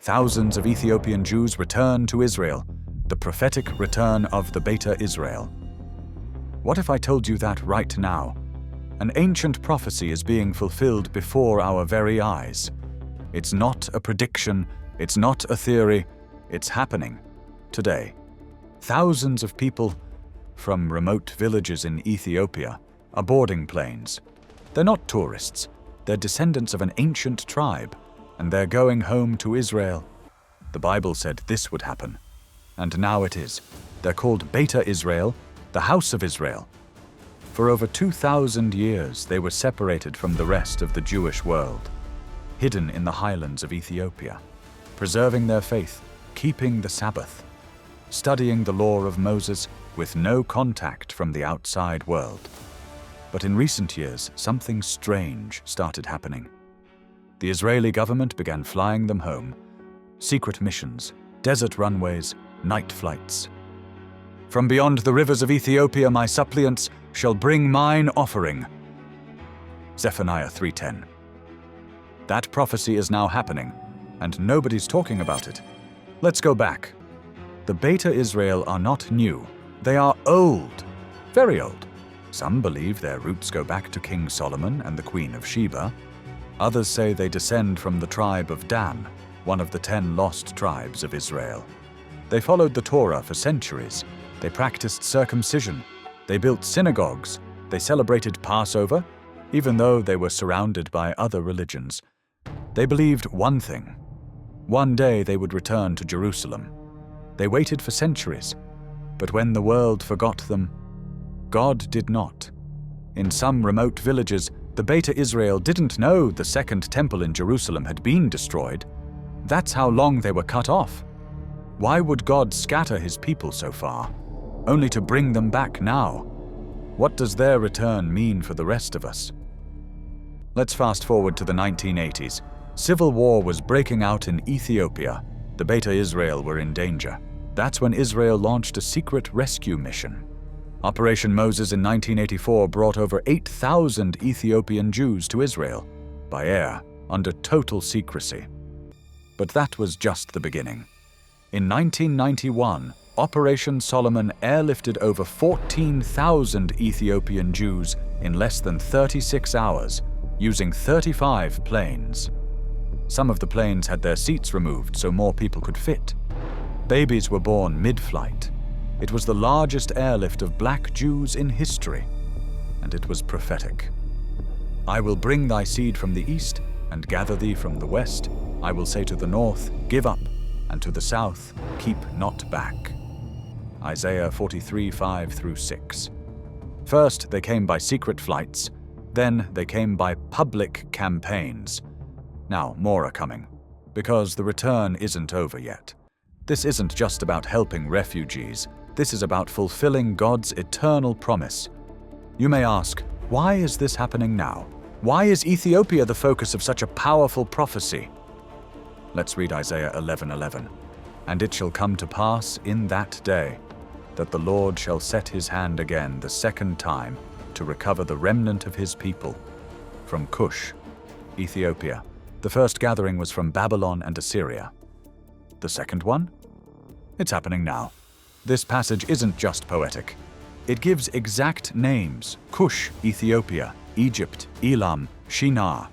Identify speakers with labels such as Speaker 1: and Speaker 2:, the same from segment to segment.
Speaker 1: Thousands of Ethiopian Jews return to Israel, the prophetic return of the Beta Israel. What if I told you that right now? An ancient prophecy is being fulfilled before our very eyes. It's not a prediction, it's not a theory, it's happening today. Thousands of people from remote villages in Ethiopia are boarding planes. They're not tourists, they're descendants of an ancient tribe, and they're going home to Israel. The Bible said this would happen, and now it is. They're called Beta Israel, the house of Israel. For over 2,000 years, they were separated from the rest of the Jewish world, hidden in the highlands of Ethiopia, preserving their faith, keeping the Sabbath, studying the law of Moses with no contact from the outside world. But in recent years, something strange started happening. The Israeli government began flying them home. Secret missions, desert runways, night flights. From beyond the rivers of Ethiopia, my suppliants shall bring mine offering. Zephaniah 3:10. That prophecy is now happening, and nobody's talking about it. Let's go back. The Beta Israel are not new. They are old, very old. Some believe their roots go back to King Solomon and the Queen of Sheba. Others say they descend from the tribe of Dan, one of the 10 lost tribes of Israel. They followed the Torah for centuries. They practiced circumcision. They built synagogues. They celebrated Passover, even though they were surrounded by other religions. They believed one thing. One day they would return to Jerusalem. They waited for centuries, but when the world forgot them, God did not. In some remote villages, the Beta Israel didn't know the Second Temple in Jerusalem had been destroyed. That's how long they were cut off. Why would God scatter his people so far, only to bring them back now? What does their return mean for the rest of us? Let's fast forward to the 1980s. Civil war was breaking out in Ethiopia. The Beta Israel were in danger. That's when Israel launched a secret rescue mission. Operation Moses in 1984 brought over 8,000 Ethiopian Jews to Israel, by air, under total secrecy. But that was just the beginning. In 1991, Operation Solomon airlifted over 14,000 Ethiopian Jews in less than 36 hours, using 35 planes. Some of the planes had their seats removed so more people could fit. Babies were born mid-flight. It was the largest airlift of black Jews in history, and it was prophetic. I will bring thy seed from the east, and gather thee from the west. I will say to the north, give up, and to the south, keep not back. Isaiah 43:5-6. First they came by secret flights, then they came by public campaigns. Now more are coming, because the return isn't over yet. This isn't just about helping refugees. This is about fulfilling God's eternal promise. You may ask, why is this happening now? Why is Ethiopia the focus of such a powerful prophecy? Let's read Isaiah 11:11. And it shall come to pass in that day that the Lord shall set his hand again the second time to recover the remnant of his people from Kush, Ethiopia. The first gathering was from Babylon and Assyria. The second one? It's happening now. This passage isn't just poetic. It gives exact names: Kush, Ethiopia, Egypt, Elam, Shinar.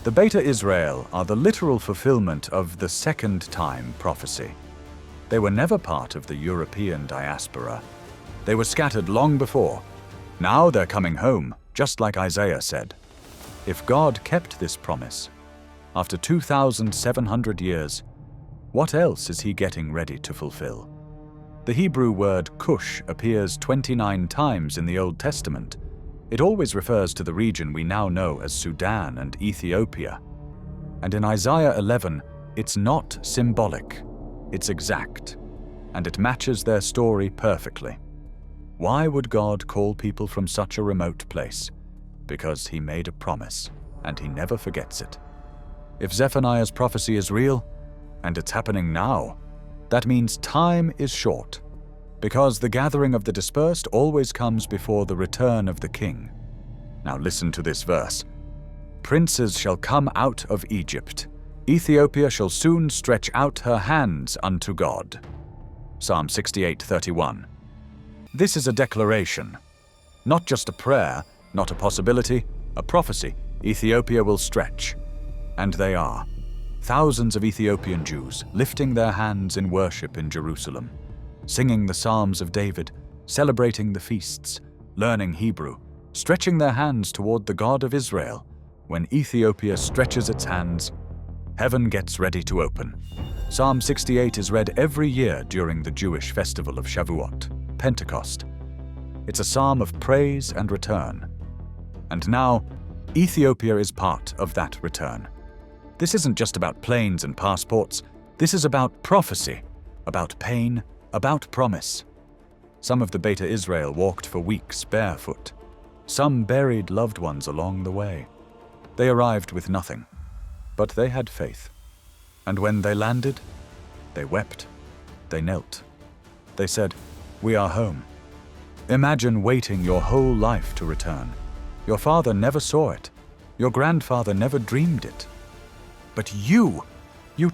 Speaker 1: The Beta Israel are the literal fulfillment of the second time prophecy. They were never part of the European diaspora. They were scattered long before. Now they're coming home, just like Isaiah said. If God kept this promise, after 2,700 years, what else is he getting ready to fulfill? The Hebrew word Kush appears 29 times in the Old Testament. It always refers to the region we now know as Sudan and Ethiopia. And in Isaiah 11, it's not symbolic, it's exact, and it matches their story perfectly. Why would God call people from such a remote place? Because he made a promise, and he never forgets it. If Zephaniah's prophecy is real, and it's happening now, that means time is short, because the gathering of the dispersed always comes before the return of the king. Now listen to this verse. Princes shall come out of Egypt. Ethiopia shall soon stretch out her hands unto God. Psalm 68:31. This is a declaration, not just a prayer, not a possibility, a prophecy. Ethiopia will stretch. And they are. Thousands of Ethiopian Jews lifting their hands in worship in Jerusalem, singing the Psalms of David, celebrating the feasts, learning Hebrew, stretching their hands toward the God of Israel. When Ethiopia stretches its hands, heaven gets ready to open. Psalm 68 is read every year during the Jewish festival of Shavuot, Pentecost. It's a psalm of praise and return. And now, Ethiopia is part of that return. This isn't just about planes and passports. This is about prophecy, about pain, about promise. Some of the Beta Israel walked for weeks barefoot. Some buried loved ones along the way. They arrived with nothing, but they had faith. And when they landed, they wept. They knelt. They said, "We are home." Imagine waiting your whole life to return. Your father never saw it. Your grandfather never dreamed it. But you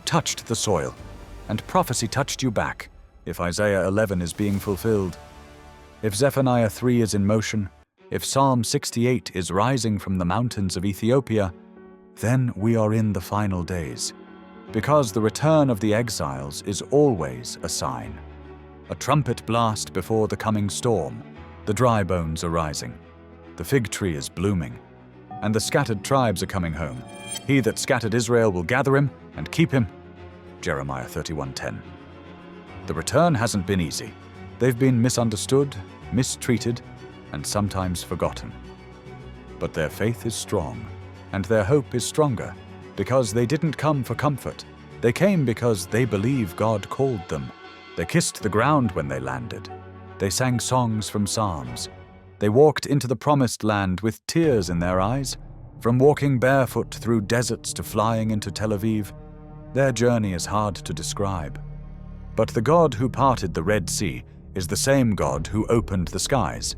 Speaker 1: touched the soil, and prophecy touched you back, if Isaiah 11 is being fulfilled. If Zephaniah 3 is in motion, if Psalm 68 is rising from the mountains of Ethiopia, then we are in the final days. Because the return of the exiles is always a sign. A trumpet blast before the coming storm, the dry bones are rising. The fig tree is blooming, and the scattered tribes are coming home. He that scattered Israel will gather him and keep him. Jeremiah 31:10. The return hasn't been easy. They've been misunderstood, mistreated, and sometimes forgotten. But their faith is strong, and their hope is stronger, because they didn't come for comfort. They came because they believe God called them. They kissed the ground when they landed. They sang songs from Psalms. They walked into the promised land with tears in their eyes. From walking barefoot through deserts to flying into Tel Aviv, their journey is hard to describe. But the God who parted the Red Sea is the same God who opened the skies.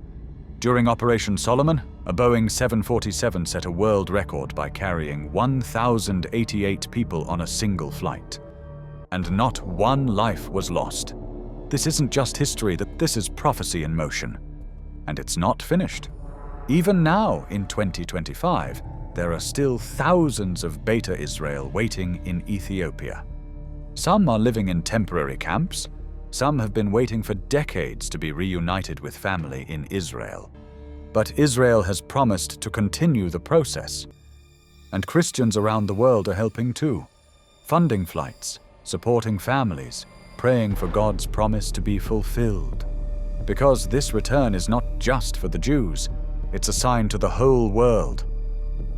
Speaker 1: During Operation Solomon, a Boeing 747 set a world record by carrying 1,088 people on a single flight. And not one life was lost. This isn't just history, this is prophecy in motion. And it's not finished. Even now, in 2025, there are still thousands of Beta Israel waiting in Ethiopia. Some are living in temporary camps. Some have been waiting for decades to be reunited with family in Israel. But Israel has promised to continue the process. And Christians around the world are helping too, funding flights, supporting families, praying for God's promise to be fulfilled. Because this return is not just for the Jews, it's a sign to the whole world.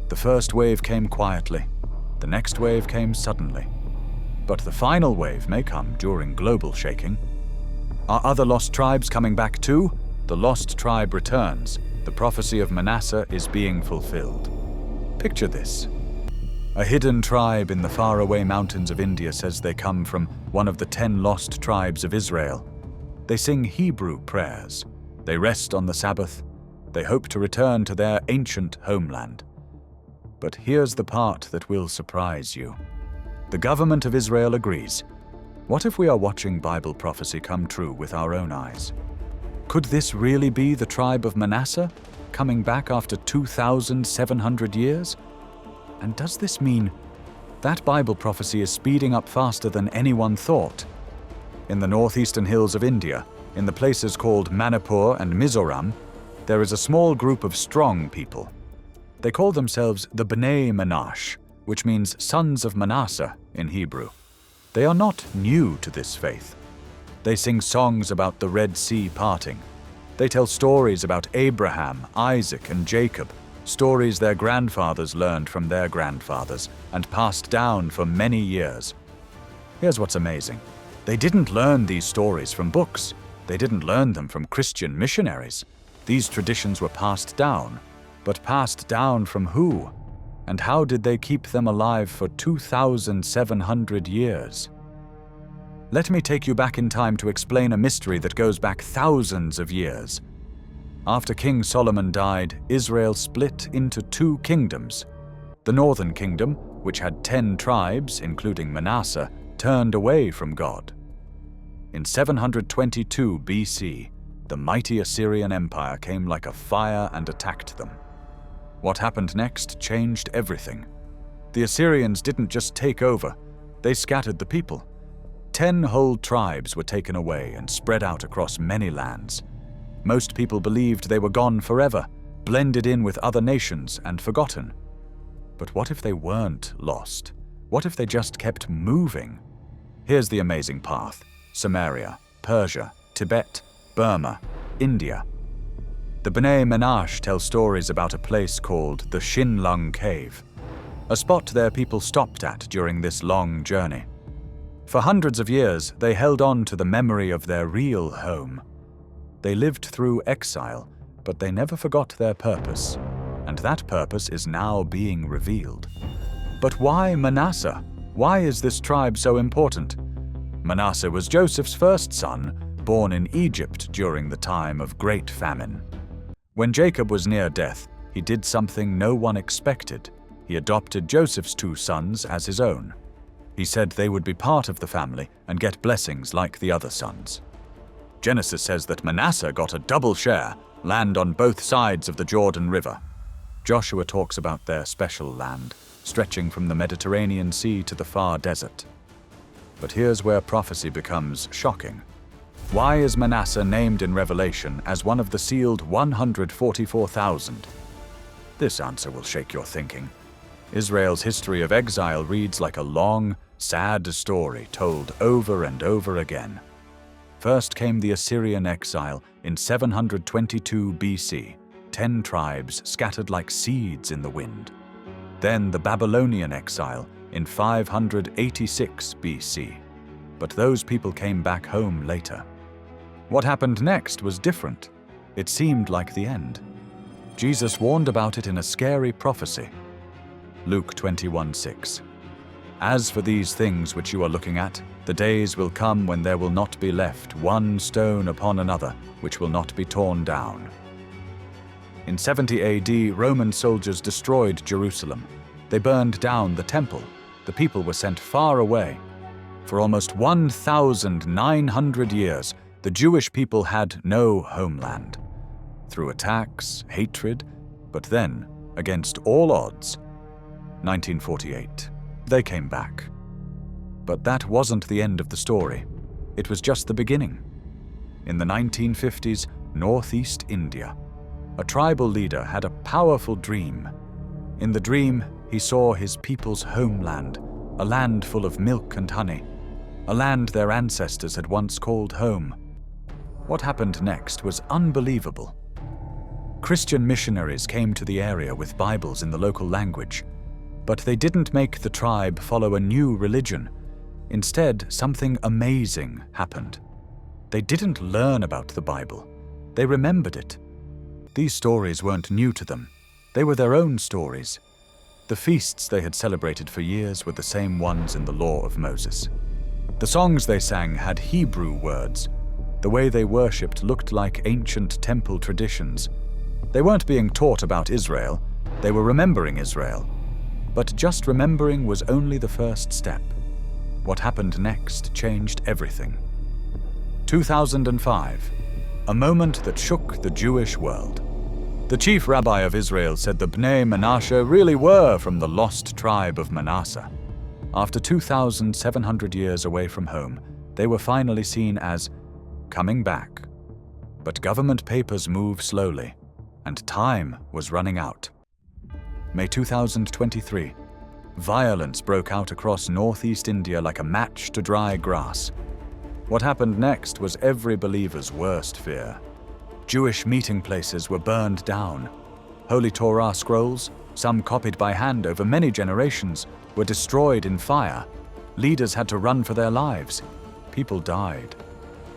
Speaker 1: The first wave came quietly, the next wave came suddenly. But the final wave may come during global shaking. Are other lost tribes coming back too? The lost tribe returns. The prophecy of Menashe is being fulfilled. Picture this. A hidden tribe in the faraway mountains of India says they come from one of the 10 lost tribes of Israel. They sing Hebrew prayers. They rest on the Sabbath. They hope to return to their ancient homeland. But here's the part that will surprise you. The government of Israel agrees. What if we are watching Bible prophecy come true with our own eyes? Could this really be the tribe of Menashe, coming back after 2,700 years? And does this mean that Bible prophecy is speeding up faster than anyone thought? In the northeastern hills of India, in the places called Manipur and Mizoram, there is a small group of strong people. They call themselves the Bnei Menashe, which means sons of Manasseh in Hebrew. They are not new to this faith. They sing songs about the Red Sea parting. They tell stories about Abraham, Isaac, and Jacob, stories their grandfathers learned from their grandfathers and passed down for many years. Here's what's amazing. They didn't learn these stories from books. They didn't learn them from Christian missionaries. These traditions were passed down. But passed down from who? And how did they keep them alive for 2,700 years? Let me take you back in time to explain a mystery that goes back thousands of years. After King Solomon died, Israel split into 2 kingdoms. The northern kingdom, which had 10 tribes, including Menashe, turned away from God. In 722 BC, the mighty Assyrian Empire came like a fire and attacked them. What happened next changed everything. The Assyrians didn't just take over, they scattered the people. 10 whole tribes were taken away and spread out across many lands. Most people believed they were gone forever, blended in with other nations and forgotten. But what if they weren't lost? What if they just kept moving? Here's the amazing path: Samaria, Persia, Tibet, Burma, India. The Bnei Menashe tell stories about a place called the Shinlung Cave, a spot their people stopped at during this long journey. For hundreds of years, they held on to the memory of their real home. They lived through exile, but they never forgot their purpose, and that purpose is now being revealed. But why Menashe? Why is this tribe so important? Menashe was Joseph's first son, born in Egypt during the time of great famine. When Jacob was near death, he did something no one expected. He adopted Joseph's 2 sons as his own. He said they would be part of the family and get blessings like the other sons. Genesis says that Menashe got a double share, land on both sides of the Jordan River. Joshua talks about their special land, stretching from the Mediterranean Sea to the far desert. But here's where prophecy becomes shocking. Why is Menashe named in Revelation as one of the sealed 144,000? This answer will shake your thinking. Israel's history of exile reads like a long, sad story told over and over again. First came the Assyrian exile in 722 BC, 10 tribes scattered like seeds in the wind. Then the Babylonian exile in 586 BC, but those people came back home later. What happened next was different. It seemed like the end. Jesus warned about it in a scary prophecy. Luke 21:6. As for these things which you are looking at, the days will come when there will not be left one stone upon another, which will not be torn down. In 70 AD, Roman soldiers destroyed Jerusalem. They burned down the temple. The people were sent far away. For almost 1,900 years, the Jewish people had no homeland. Through attacks, hatred, but then, against all odds, 1948, they came back. But that wasn't the end of the story. It was just the beginning. In the 1950s, northeast India, a tribal leader had a powerful dream. In the dream, he saw his people's homeland, a land full of milk and honey, a land their ancestors had once called home. What happened next was unbelievable. Christian missionaries came to the area with Bibles in the local language, but they didn't make the tribe follow a new religion. Instead, something amazing happened. They didn't learn about the Bible. They remembered it. These stories weren't new to them. They were their own stories. The feasts they had celebrated for years were the same ones in the law of Moses. The songs they sang had Hebrew words. The way they worshipped looked like ancient temple traditions. They weren't being taught about Israel. They were remembering Israel. But just remembering was only the first step. What happened next changed everything. 2005, a moment that shook the Jewish world. The chief rabbi of Israel said the Bnei Menashe really were from the lost tribe of Menashe. After 2,700 years away from home, they were finally seen as coming back. But government papers move slowly, and time was running out. May 2023, violence broke out across northeast India like a match to dry grass. What happened next was every believer's worst fear. Jewish meeting places were burned down. Holy Torah scrolls, some copied by hand over many generations, were destroyed in fire. Leaders had to run for their lives. People died.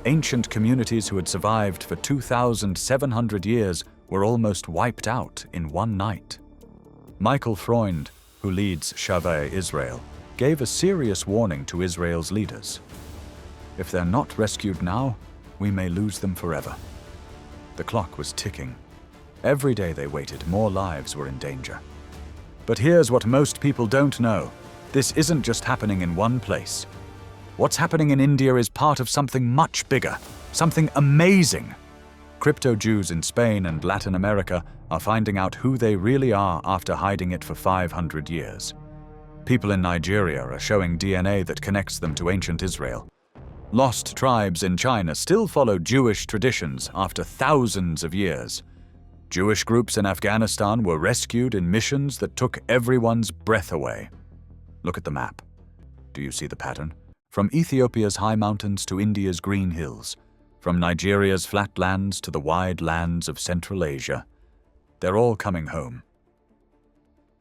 Speaker 1: Ancient communities who had survived for 2,700 years were almost wiped out in one night. Michael Freund, who leads Shavei Israel, gave a serious warning to Israel's leaders. If they're not rescued now, we may lose them forever. The clock was ticking. Every day they waited, more lives were in danger. But here's what most people don't know. This isn't just happening in one place. What's happening in India is part of something much bigger, something amazing. Crypto Jews in Spain and Latin America are finding out who they really are after hiding it for 500 years. People in Nigeria are showing DNA that connects them to ancient Israel. Lost tribes in China still follow Jewish traditions after thousands of years. Jewish groups in Afghanistan were rescued in missions that took everyone's breath away. Look at the map. Do you see the pattern? From Ethiopia's high mountains to India's green hills, from Nigeria's flat lands to the wide lands of Central Asia, they're all coming home.